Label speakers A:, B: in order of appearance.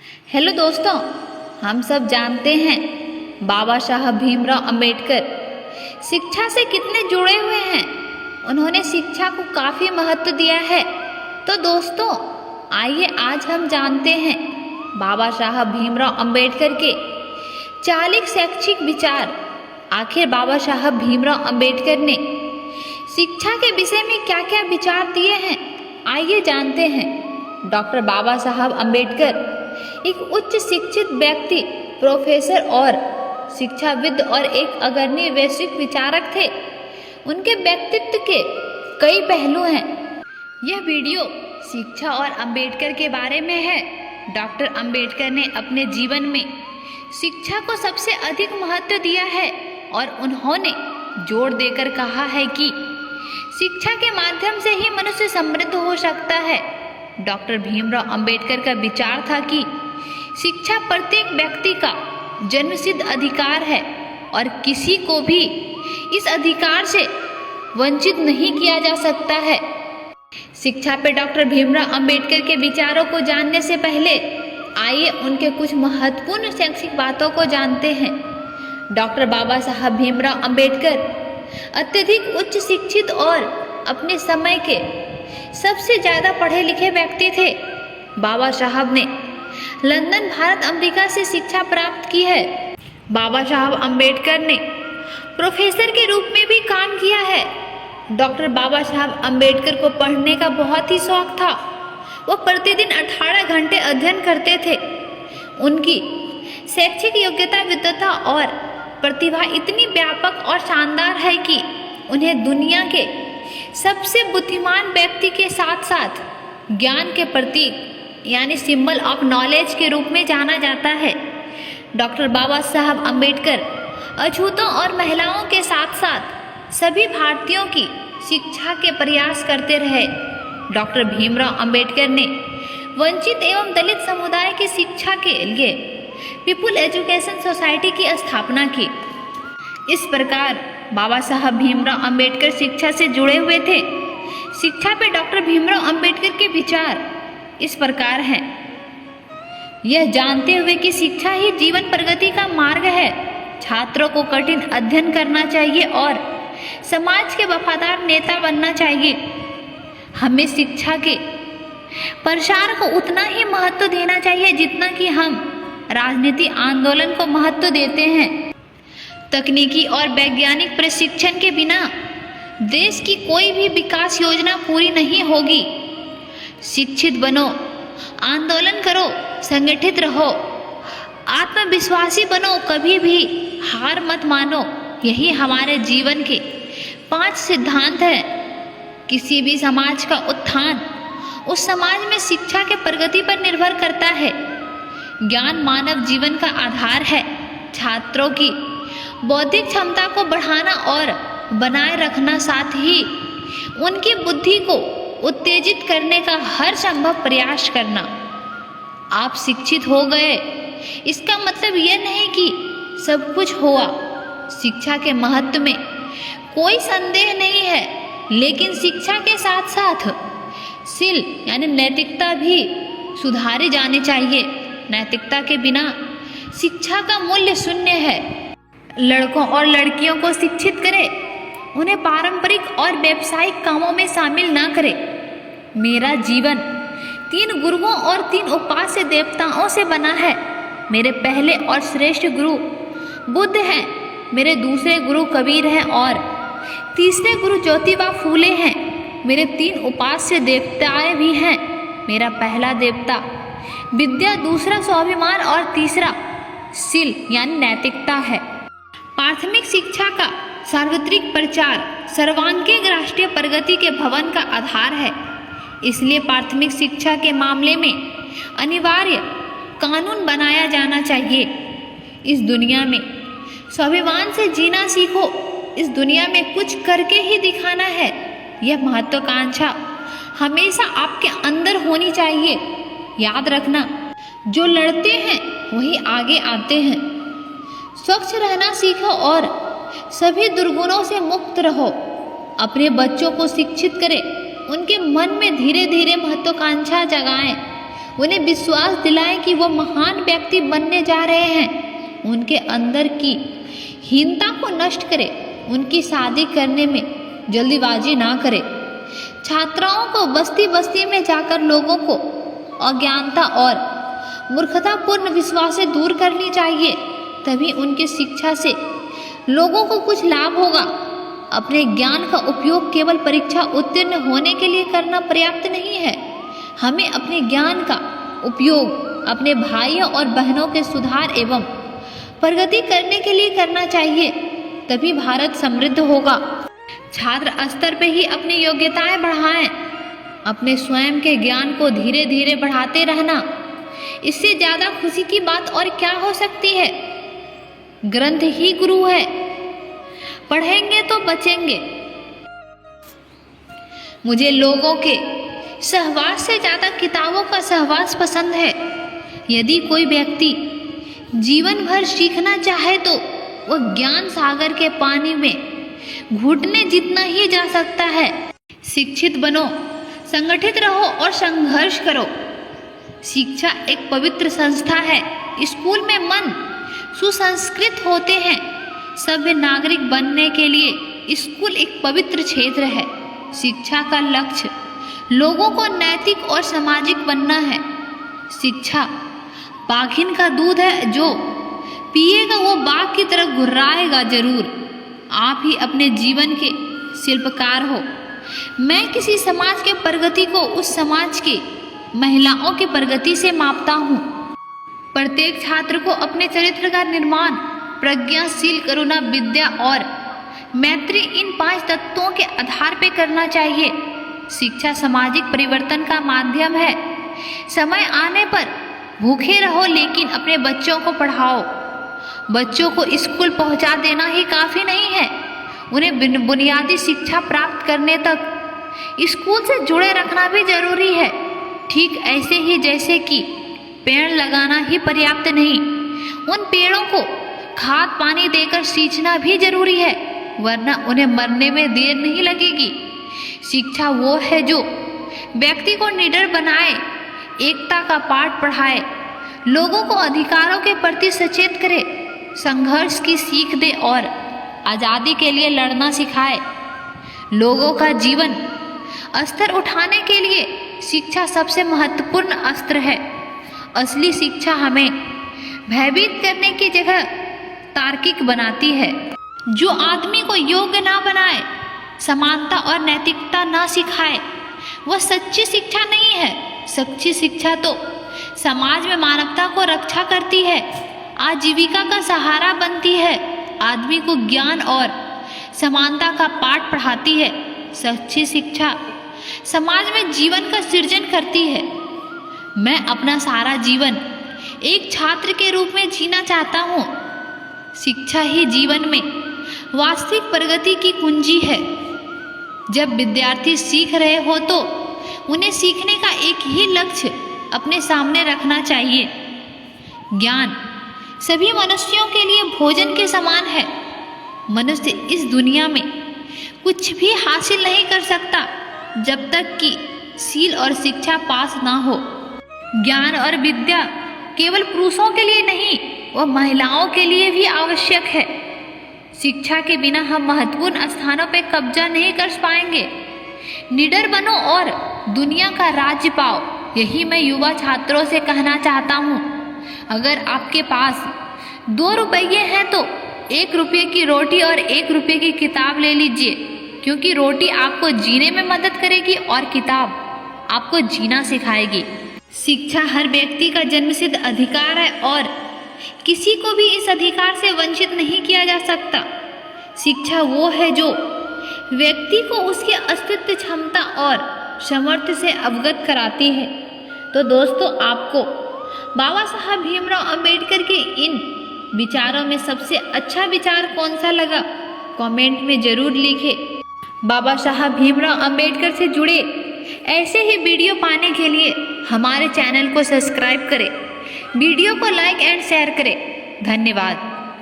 A: Hello दोस्तों, हम सब जानते हैं बाबा साहब भीमराव अंबेडकर शिक्षा से कितने जुड़े हुए हैं। उन्होंने शिक्षा को काफ़ी महत्व दिया है। तो दोस्तों, आइए आज हम जानते हैं बाबा साहब भीमराव अंबेडकर के 40 शैक्षिक विचार। आखिर बाबा साहब भीमराव अंबेडकर ने शिक्षा के विषय में क्या क्या विचार दिए हैं, आइए जानते हैं। डॉक्टर बाबा साहब अंबेडकर एक उच्च शिक्षित व्यक्ति, प्रोफेसर और शिक्षाविद और एक अग्रणी वैश्विक विचारक थे। उनके व्यक्तित्व के कई पहलू हैं। यह वीडियो शिक्षा और अंबेडकर के बारे में है। डॉक्टर अंबेडकर ने अपने जीवन में शिक्षा को सबसे अधिक महत्व दिया है और उन्होंने जोर देकर कहा है कि शिक्षा के माध्यम से ही मनुष्य समृद्ध हो सकता है। डॉक्टर भीमराव अंबेडकर का विचार था कि शिक्षा प्रत्येक व्यक्ति का जन्मसिद्ध अधिकार है और किसी को भी इस अधिकार से वंचित नहीं किया जा सकता है। शिक्षा पे डॉक्टर भीमराव अंबेडकर के विचारों को जानने से पहले आइए उनके कुछ महत्वपूर्ण शैक्षिक बातों को जानते हैं। डॉक्टर बाबा साहब भीमराव अंबेडकर अत्यधिक उच्च शिक्षित और अपने समय के सबसे ज़्यादा पढ़े लिखे व्यक्ति थे। बाबा साहब ने लंदन, भारत, अमेरिका से शिक्षा प्राप्त की है। बाबा साहब अंबेडकर ने प्रोफेसर के रूप में भी काम किया है। डॉक्टर बाबा साहब अंबेडकर को पढ़ने का बहुत ही शौक था। वो प्रतिदिन 18 घंटे अध्ययन करते थे। उनकी शैक्षिक योग्यता, विद्वता और प्रतिभा इतनी व्यापक और शानदार है कि उन्हें दुनिया के सबसे बुद्धिमान व्यक्ति के साथ साथ ज्ञान के प्रतीक यानी सिंबल ऑफ नॉलेज के रूप में जाना जाता है। डॉक्टर बाबा साहब अंबेडकर अछूतों और महिलाओं के साथ साथ सभी भारतीयों की शिक्षा के प्रयास करते रहे। डॉक्टर भीमराव अंबेडकर ने वंचित एवं दलित समुदाय की शिक्षा के लिए पीपुल एजुकेशन सोसाइटी की स्थापना की। इस प्रकार बाबा साहब भीमराव अंबेडकर शिक्षा से जुड़े हुए थे। शिक्षा पे डॉक्टर भीमराव अंबेडकर के विचार इस प्रकार हैं। यह जानते हुए कि शिक्षा ही जीवन प्रगति का मार्ग है, छात्रों को कठिन अध्ययन करना चाहिए और समाज के वफादार नेता बनना चाहिए। हमें शिक्षा के प्रसार को उतना ही महत्व देना चाहिए जितना कि हम राजनीति आंदोलन को महत्व देते हैं। तकनीकी और वैज्ञानिक प्रशिक्षण के बिना देश की कोई भी विकास योजना पूरी नहीं होगी। शिक्षित बनो, आंदोलन करो, संगठित रहो, आत्मविश्वासी बनो, कभी भी हार मत मानो। यही हमारे जीवन के 5 सिद्धांत हैं। किसी भी समाज का उत्थान उस समाज में शिक्षा के प्रगति पर निर्भर करता है। ज्ञान मानव जीवन का आधार है। छात्रों की बौद्धिक क्षमता को बढ़ाना और बनाए रखना, साथ ही उनकी बुद्धि को उत्तेजित करने का हर संभव प्रयास करना। आप शिक्षित हो गए, इसका मतलब यह नहीं कि सब कुछ हुआ। शिक्षा के महत्व में कोई संदेह नहीं है, लेकिन शिक्षा के साथ साथ शील यानी नैतिकता भी सुधारी जानी चाहिए। नैतिकता के बिना शिक्षा का मूल्य शून्य है। लड़कों और लड़कियों को शिक्षित करें, उन्हें पारंपरिक और व्यावसायिक कामों में शामिल ना करें। मेरा जीवन 3 गुरुओं और 3 उपास्य देवताओं से बना है। मेरे पहले और श्रेष्ठ गुरु बुद्ध हैं, मेरे दूसरे गुरु कबीर हैं और तीसरे गुरु ज्योतिबा फूले हैं। मेरे 3 उपास्य देवताएं भी हैं। मेरा पहला देवता विद्या, दूसरा स्वाभिमान और तीसरा शील यानी नैतिकता है। प्राथमिक शिक्षा का सार्वत्रिक प्रचार सर्वांगीण राष्ट्रीय प्रगति के भवन का आधार है। इसलिए प्राथमिक शिक्षा के मामले में अनिवार्य कानून बनाया जाना चाहिए। इस दुनिया में स्वाभिमान से जीना सीखो। इस दुनिया में कुछ करके ही दिखाना है। यह महत्वाकांक्षा हमेशा आपके अंदर होनी चाहिए। याद रखना, जो लड़ते हैं वही आगे आते हैं। स्वच्छ रहना सीखो और सभी दुर्गुणों से मुक्त रहो। अपने बच्चों को शिक्षित करें, उनके मन में धीरे धीरे महत्वाकांक्षा जगाएं। उन्हें विश्वास दिलाएं कि वो महान व्यक्ति बनने जा रहे हैं। उनके अंदर की हीनता को नष्ट करें। उनकी शादी करने में जल्दीबाजी ना करें। छात्राओं को बस्ती बस्ती में जाकर लोगों को अज्ञानता और मूर्खतापूर्ण विश्वास से दूर करनी चाहिए। तभी उनकी शिक्षा से लोगों को कुछ लाभ होगा। अपने ज्ञान का उपयोग केवल परीक्षा उत्तीर्ण होने के लिए करना पर्याप्त नहीं है। हमें अपने ज्ञान का उपयोग अपने भाइयों और बहनों के सुधार एवं प्रगति करने के लिए करना चाहिए। तभी भारत समृद्ध होगा। छात्र स्तर पे ही अपनी योग्यताएं बढ़ाएं। अपने स्वयं के ज्ञान को धीरे धीरे बढ़ाते रहना, इससे ज्यादा खुशी की बात और क्या हो सकती है। ग्रंथ ही गुरु है, पढ़ेंगे तो बचेंगे। मुझे लोगों के सहवास से ज्यादा किताबों का सहवास पसंद है। यदि कोई व्यक्ति जीवन भर सीखना चाहे तो वह ज्ञान सागर के पानी में घुटने जितना ही जा सकता है। शिक्षित बनो, संगठित रहो और संघर्ष करो। शिक्षा एक पवित्र संस्था है। स्कूल में मन सुसंस्कृत होते हैं। सभ्य नागरिक बनने के लिए स्कूल एक पवित्र क्षेत्र है। शिक्षा का लक्ष्य लोगों को नैतिक और सामाजिक बनना है। शिक्षा बाघिन का दूध है, जो पिएगा वो बाघ की तरह घुर्राएगा जरूर। आप ही अपने जीवन के शिल्पकार हो। मैं किसी समाज के प्रगति को उस समाज के महिलाओं की प्रगति से मापता हूँ। प्रत्येक छात्र को अपने चरित्र का निर्माण प्रज्ञाशील, करुणा, विद्या और मैत्री, इन 5 तत्वों के आधार पर करना चाहिए। शिक्षा सामाजिक परिवर्तन का माध्यम है। समय आने पर भूखे रहो लेकिन अपने बच्चों को पढ़ाओ। बच्चों को स्कूल पहुंचा देना ही काफी नहीं है। उन्हें बुनियादी शिक्षा प्राप्त करने तक स्कूल से जुड़े रखना भी जरूरी है। ठीक ऐसे ही जैसे कि पेड़ लगाना ही पर्याप्त नहीं, उन पेड़ों को खाद पानी देकर सींचना भी जरूरी है, वरना उन्हें मरने में देर नहीं लगेगी। शिक्षा वो है जो व्यक्ति को निडर बनाए, एकता का पाठ पढ़ाए, लोगों को अधिकारों के प्रति सचेत करे, संघर्ष की सीख दे और आज़ादी के लिए लड़ना सिखाए। लोगों का जीवन स्तर उठाने के लिए शिक्षा सबसे महत्वपूर्ण अस्त्र है। असली शिक्षा हमें भयभीत करने की जगह तार्किक बनाती है। जो आदमी को योग्य ना बनाए, समानता और नैतिकता ना सिखाए, वह सच्ची शिक्षा नहीं है। सच्ची शिक्षा तो समाज में मानवता को रक्षा करती है, आजीविका का सहारा बनती है, आदमी को ज्ञान और समानता का पाठ पढ़ाती है। सच्ची शिक्षा समाज में जीवन का सृजन करती है। मैं अपना सारा जीवन एक छात्र के रूप में जीना चाहता हूँ। शिक्षा ही जीवन में वास्तविक प्रगति की कुंजी है। जब विद्यार्थी सीख रहे हो तो उन्हें सीखने का एक ही लक्ष्य अपने सामने रखना चाहिए। ज्ञान सभी मनुष्यों के लिए भोजन के समान है। मनुष्य इस दुनिया में कुछ भी हासिल नहीं कर सकता जब तक कि शील और शिक्षा पास ना हो। ज्ञान और विद्या केवल पुरुषों के लिए नहीं, वह महिलाओं के लिए भी आवश्यक है। शिक्षा के बिना हम महत्वपूर्ण स्थानों पर कब्जा नहीं कर पाएंगे। निडर बनो और दुनिया का राज्य पाओ, यही मैं युवा छात्रों से कहना चाहता हूँ। अगर आपके पास 2 रुपये हैं तो 1 रुपये की रोटी और 1 रुपये की किताब ले लीजिए, क्योंकि रोटी आपको जीने में मदद करेगी और किताब आपको जीना सिखाएगी। शिक्षा हर व्यक्ति का जन्मसिद्ध अधिकार है और किसी को भी इस अधिकार से वंचित नहीं किया जा सकता। शिक्षा वो है जो व्यक्ति को उसके अस्तित्व, क्षमता और सामर्थ्य से अवगत कराती है। तो दोस्तों, आपको बाबा साहब भीमराव अंबेडकर के इन विचारों में सबसे अच्छा विचार कौन सा लगा, कमेंट में जरूर लिखें। बाबा साहब भीमराव अंबेडकर से जुड़े ऐसे ही वीडियो पाने के लिए हमारे चैनल को सब्सक्राइब करें, वीडियो को लाइक एंड शेयर करें। धन्यवाद।